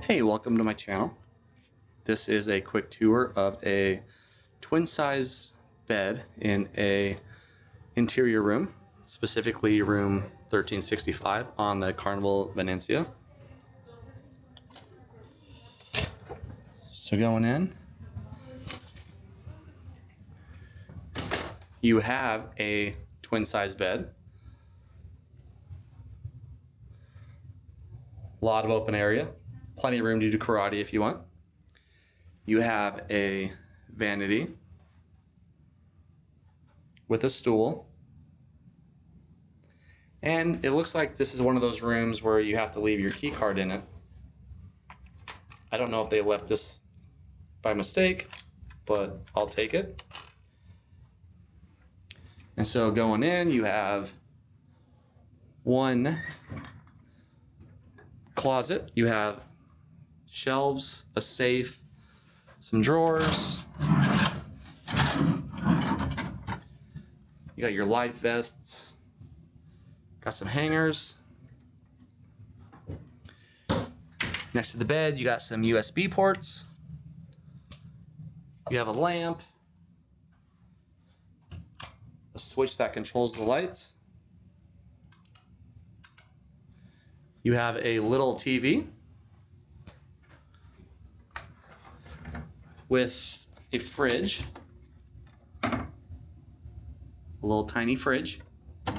Hey, welcome to my channel. This is a quick tour of a twin size bed in a interior room, specifically room 1365 on the Carnival Venezia. So going in, you have a twin size bed, a lot of open area, plenty of room to do karate if you want. You have a vanity with a stool. And it looks like this is one of those rooms where you have to leave your key card in it. I don't know if they left this by mistake, but I'll take it. And so going in, you have one closet. You have shelves, a safe, some drawers. You got your life vests. Got some hangers. Next to the bed, you got some USB ports. You have a lamp. A switch that controls the lights. You have a little TV with a fridge, a little tiny fridge, a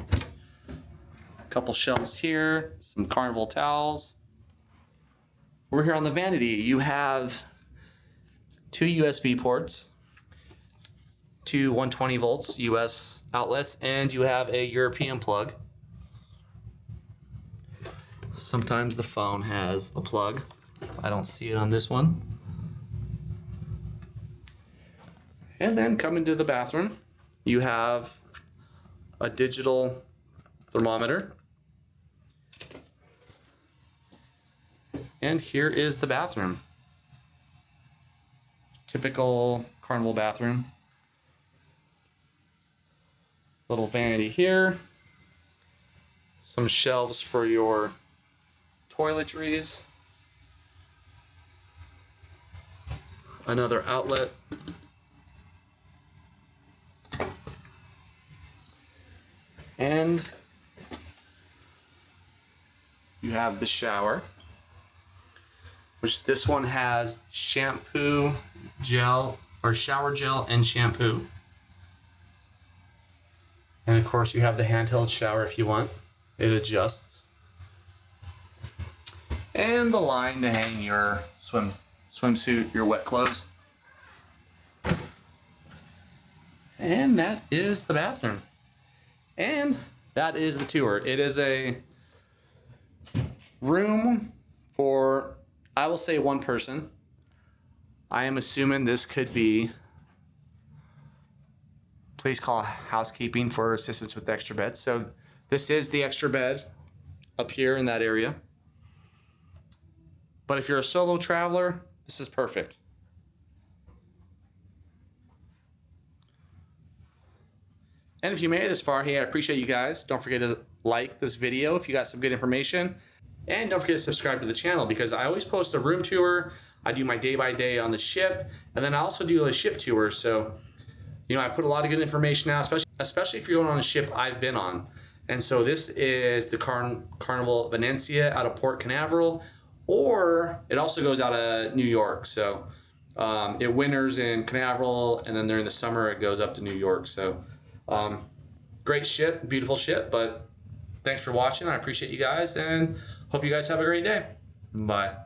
couple shelves here, some Carnival towels. Over here on the vanity, you have two USB ports, two 120 volts US outlets, and you have a European plug. Sometimes the phone has a plug. I don't see it on this one. And then coming to the bathroom, you have a digital thermometer. And here is the bathroom. Typical Carnival bathroom. Little vanity here. Some shelves for your toiletries. Another outlet. And you have the shower, which this one has shampoo gel, or shower gel and shampoo. And of course you have the handheld shower if you want. It adjusts. And the line to hang your swimsuit, your wet clothes. And that is the bathroom. And that is the tour. It is a room for, I will say, one person. I am assuming this could be, please call housekeeping for assistance with the extra bed. So this is the extra bed up here in that area. But if you're a solo traveler, this is perfect. And if you made it this far, hey, I appreciate you guys. Don't forget to like this video if you got some good information. And don't forget to subscribe to the channel because I always post a room tour. I do my day by day on the ship. And then I also do a ship tour. So, you know, I put a lot of good information out, especially if you're going on a ship I've been on. And so this is the Carnival Venezia out of Port Canaveral, or it also goes out of New York. So it winters in Canaveral, and then during the summer it goes up to New York. So great ship, beautiful ship, but thanks for watching. I appreciate you guys and hope you guys have a great day. Bye.